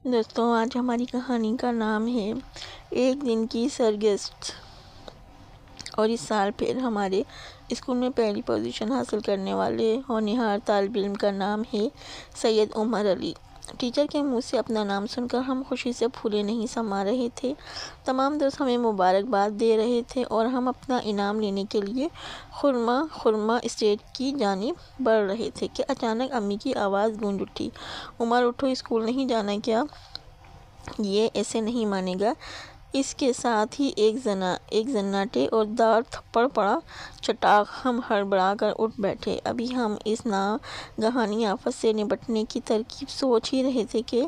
دوستوں، آج ہماری کہانی کا نام ہے ایک دن کی سرگزشت، اور اس سال پھر ہمارے اسکول میں پہلی پوزیشن حاصل کرنے والے ہونہار طالب علم کا نام ہے سید عمر علی۔ ٹیچر کے منہ سے اپنا نام سن کر ہم خوشی سے پھولے نہیں سما رہے تھے۔ تمام دوست ہمیں مبارکباد دے رہے تھے اور ہم اپنا انعام لینے کے لیے خرما اسٹیج کی جانب بڑھ رہے تھے کہ اچانک امی کی آواز گونج اٹھی، عمر اٹھو، اسکول نہیں جانا کیا؟ یہ ایسے نہیں مانے گا۔ اس کے ساتھ ہی ایک زناٹے اور دار تھپڑ پڑا، چٹاک! ہم ہڑبڑا کر اٹھ بیٹھے۔ ابھی ہم اس ناگہانی آفت سے نپٹنے کی ترکیب سوچ ہی رہے تھے کہ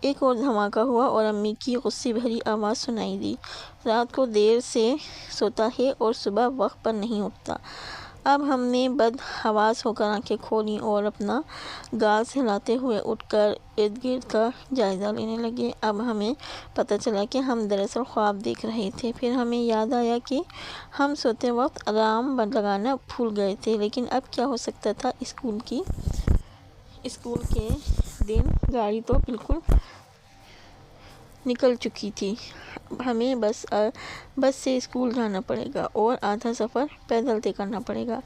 ایک اور دھماکہ ہوا اور امی کی غصے بھری آواز سنائی دی، رات کو دیر سے سوتا ہے اور صبح وقت پر نہیں اٹھتا۔ اب ہم نے بدحواس ہو کر آنکھیں کھولیں اور اپنا گال سہلاتے ہوئے اٹھ کر ارد گرد کا جائزہ لینے لگے۔ اب ہمیں پتہ چلا کہ ہم دراصل خواب دیکھ رہے تھے۔ پھر ہمیں یاد آیا کہ ہم سوتے وقت الارم لگانا بھول گئے تھے، لیکن اب کیا ہو سکتا تھا؟ اسکول کے دن گاڑی تو بالکل نکل چکی تھی۔ ہمیں بس سے اسکول جانا پڑے گا اور آدھا سفر پیدل طے کرنا پڑے گا۔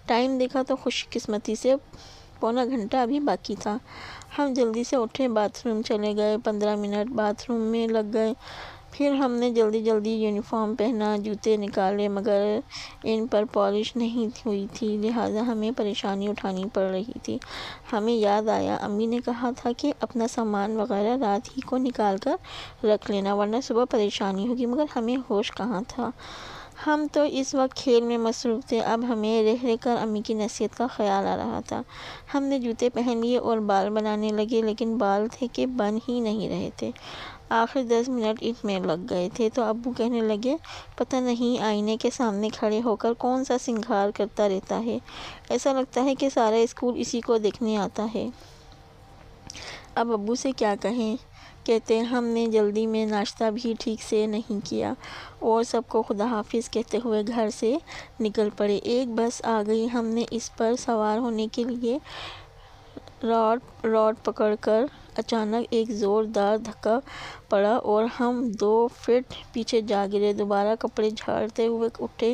ٹائم دیکھا تو خوش قسمتی سے پونا گھنٹہ ابھی باقی تھا۔ ہم جلدی سے اٹھے، باتھ روم چلے گئے، 15 منٹ باتھ روم میں لگ گئے۔ پھر ہم نے جلدی یونیفارم پہنا، جوتے نکالے، مگر ان پر پالش نہیں ہوئی تھی، لہٰذا ہمیں پریشانی اٹھانی پڑ رہی تھی۔ ہمیں یاد آیا امی نے کہا تھا کہ اپنا سامان وغیرہ رات ہی کو نکال کر رکھ لینا ورنہ صبح پریشانی ہوگی، مگر ہمیں ہوش کہاں تھا؟ ہم تو اس وقت کھیل میں مصروف تھے۔ اب ہمیں رہ کر امی کی نصیحت کا خیال آ رہا تھا۔ ہم نے جوتے پہن لیے اور بال بنانے لگے، لیکن بال تھے کہ بن ہی نہیں رہے تھے۔ آخر 10 منٹ اس میں لگ گئے تھے تو ابو کہنے لگے، پتہ نہیں آئینے کے سامنے کھڑے ہو کر کون سا سنگھار کرتا رہتا ہے، ایسا لگتا ہے کہ سارا اسکول اسی کو دیکھنے آتا ہے۔ اب ابو سے کیا کہتے؟ ہم نے جلدی میں ناشتہ بھی ٹھیک سے نہیں کیا اور سب کو خدا حافظ کہتے ہوئے گھر سے نکل پڑے۔ ایک بس آ گئی، ہم نے اس پر سوار ہونے کے لیے راڈ پکڑ کر اچانک ایک زوردار دھکا پڑا اور ہم 2 فٹ پیچھے جا گرے۔ دوبارہ کپڑے جھاڑتے ہوئے اٹھے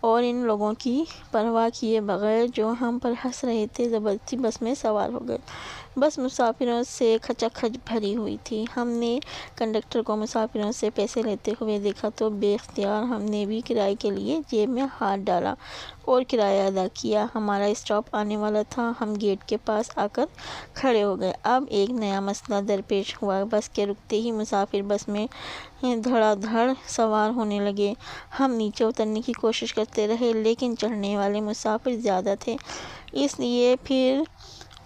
اور ان لوگوں کی پرواہ کیے بغیر جو ہم پر ہنس رہے تھے زبردستی بس میں سوار ہو گئے۔ بس مسافروں سے کھچا کھچ بھری ہوئی تھی۔ ہم نے کنڈکٹر کو مسافروں سے پیسے لیتے ہوئے دیکھا تو بے اختیار ہم نے بھی کرائے کے لیے جیب میں ہاتھ ڈالا اور کرایہ ادا کیا۔ ہمارا اسٹاپ آنے والا تھا، ہم گیٹ کے پاس آ کر کھڑے ہو گئے۔ اب ایک نیا مسئلہ درپیش ہوا۔ بس کے رکتے ہی مسافر بس میں دھڑا دھڑ سوار ہونے لگے۔ ہم نیچے اترنے کی کوشش کرتے رہے، لیکن چڑھنے والے مسافر زیادہ تھے، اس لیے پھر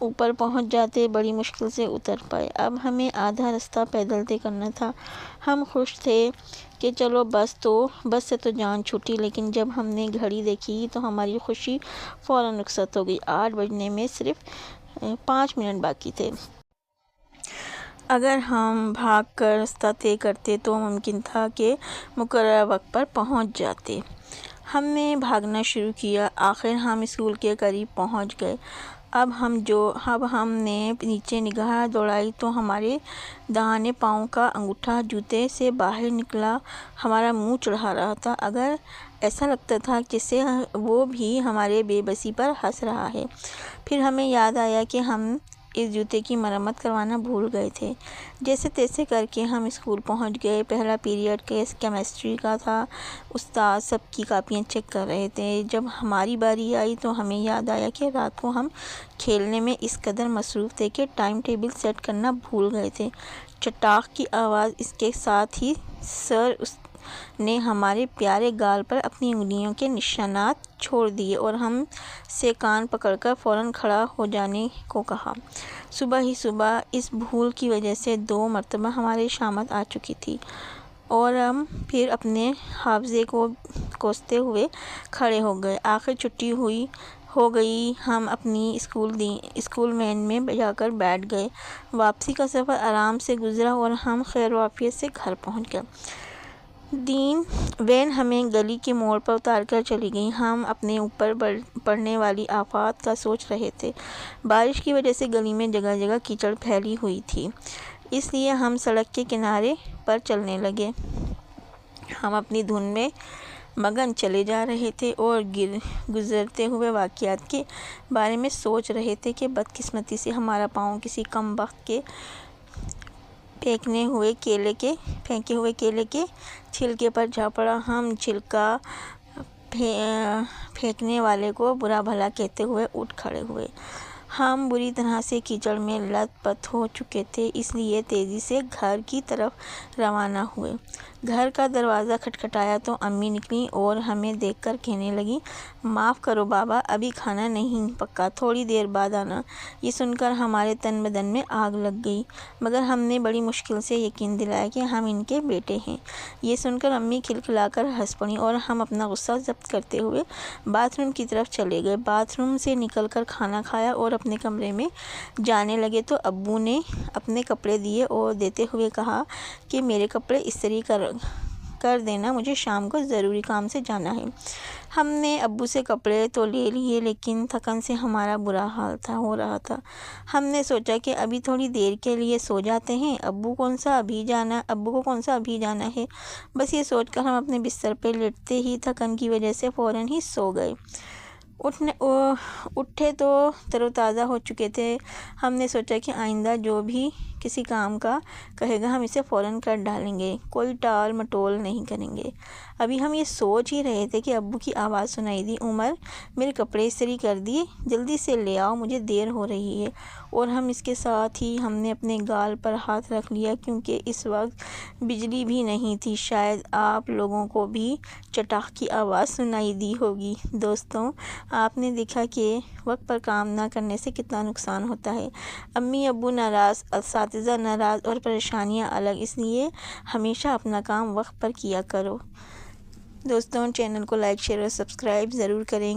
اوپر پہنچ جاتے بڑی مشکل سے اتر پائے۔ اب ہمیں آدھا رستہ پیدل طے کرنا تھا۔ ہم خوش تھے کہ چلو بس سے تو جان چھوٹی، لیکن جب ہم نے گھڑی دیکھی تو ہماری خوشی فوراً رخصت ہو گئی۔ 8 بجنے میں صرف 5 منٹ باقی تھے۔ اگر ہم بھاگ کر راستہ طے کرتے تو ممکن تھا کہ مقررہ وقت پر پہنچ جاتے۔ ہم نے بھاگنا شروع کیا۔ آخر ہم اسکول کے قریب پہنچ گئے۔ اب ہم نے نیچے نگاہ دوڑائی تو ہمارے داہنے پاؤں کا انگوٹھا جوتے سے باہر نکلا ہمارا منہ چڑھا رہا تھا۔ اگر ایسا لگتا تھا جیسے وہ بھی ہماری بے بسی پر ہنس رہا ہے۔ پھر ہمیں یاد آیا کہ ہم اس جوتے کی مرمت کروانا بھول گئے تھے۔ جیسے تیسے کر کے ہم اسکول پہنچ گئے۔ پہلا پیریڈ کیمسٹری کا تھا۔ استاد سب کی کاپیاں چیک کر رہے تھے۔ جب ہماری باری آئی تو ہمیں یاد آیا کہ رات کو ہم کھیلنے میں اس قدر مصروف تھے کہ ٹائم ٹیبل سیٹ کرنا بھول گئے تھے۔ چٹاک کی آواز، اس کے ساتھ ہی سر نے ہمارے پیارے گال پر اپنی انگلیوں کے نشانات چھوڑ دیے اور ہم سے کان پکڑ کر فوراً کھڑا ہو جانے کو کہا۔ صبح ہی صبح اس بھول کی وجہ سے 2 مرتبہ ہماری شامت آ چکی تھی اور ہم پھر اپنے حافظے کو کوستے ہوئے کھڑے ہو گئے۔ آخر چھٹی ہو گئی۔ ہم اپنی اسکول وین میں جا کر بیٹھ گئے۔ واپسی کا سفر آرام سے گزرا اور ہم خیر و عافیت سے گھر پہنچ گئے۔ وین ہمیں گلی کے موڑ پر اتار کر چلی گئی۔ ہم اپنے اوپر پڑنے والی آفات کا سوچ رہے تھے۔ بارش کی وجہ سے گلی میں جگہ جگہ کیچڑ پھیلی ہوئی تھی۔ اس لیے ہم سڑک کے کنارے پر چلنے لگے۔ ہم اپنی دھن میں مگن چلے جا رہے تھے اور گزرتے ہوئے واقعات کے بارے میں سوچ رہے تھے کہ بدقسمتی سے ہمارا پاؤں کسی کم بخت کے پھینکے ہوئے کیلے کے چھلکے پر جا پڑا۔ ہم چھلکا پھینکنے والے کو برا بھلا کہتے ہوئے اٹھ کھڑے ہوئے۔ ہم بری طرح سے کیچڑ میں لت پت ہو چکے تھے، اس لیے تیزی سے گھر کی طرف روانہ ہوئے۔ گھر کا دروازہ کھٹکھٹایا تو امی نکلیں اور ہمیں دیکھ کر کہنے لگیں، معاف کرو بابا، ابھی کھانا نہیں پکا، تھوڑی دیر بعد آنا۔ یہ سن کر ہمارے تن بدن میں آگ لگ گئی، مگر ہم نے بڑی مشکل سے یقین دلایا کہ ہم ان کے بیٹے ہیں۔ یہ سن کر امی کھلکھلا کر ہنس پڑیں اور ہم اپنا غصہ ضبط کرتے ہوئے باتھ روم کی طرف چلے گئے۔ باتھ روم سے نکل کر کھانا کھایا اور اپنے کمرے میں جانے لگے تو ابو نے اپنے کپڑے دیے اور دیتے ہوئے کہا کہ میرے کپڑے استری کر دینا، مجھے شام کو ضروری کام سے جانا ہے۔ ہم نے ابو سے کپڑے تو لے لیے، لیکن تھکن سے ہمارا برا حال ہو رہا تھا۔ ہم نے سوچا کہ ابھی تھوڑی دیر کے لیے سو جاتے ہیں، ابو کو کون سا ابھی جانا ہے۔ بس یہ سوچ کر ہم اپنے بستر پہ لیٹتے ہی تھکن کی وجہ سے فوراً ہی سو گئے۔ اٹھے تو تر و تازہ ہو چکے تھے۔ ہم نے سوچا کہ آئندہ جو بھی کسی کام کا کہے گا ہم اسے فوراً کر ڈالیں گے، کوئی ٹال مٹول نہیں کریں گے۔ ابھی ہم یہ سوچ ہی رہے تھے کہ ابو کی آواز سنائی دی، عمر میرے کپڑے استری کر دیے، جلدی سے لے آؤ، مجھے دیر ہو رہی ہے۔ اور اس کے ساتھ ہی ہم نے اپنے گال پر ہاتھ رکھ لیا، کیونکہ اس وقت بجلی بھی نہیں تھی۔ شاید آپ لوگوں کو بھی چٹاخ کی آواز سنائی دی ہوگی۔ دوستوں، آپ نے دیکھا کہ وقت پر کام نہ کرنے سے کتنا نقصان ہوتا ہے۔ امی ابو ناراض، اساتذہ ناراض اور پریشانیاں الگ، اس لیے ہمیشہ اپنا کام وقت پر کیا کرو۔ دوستوں، چینل کو لائک، شیئر اور سبسکرائب ضرور کریں۔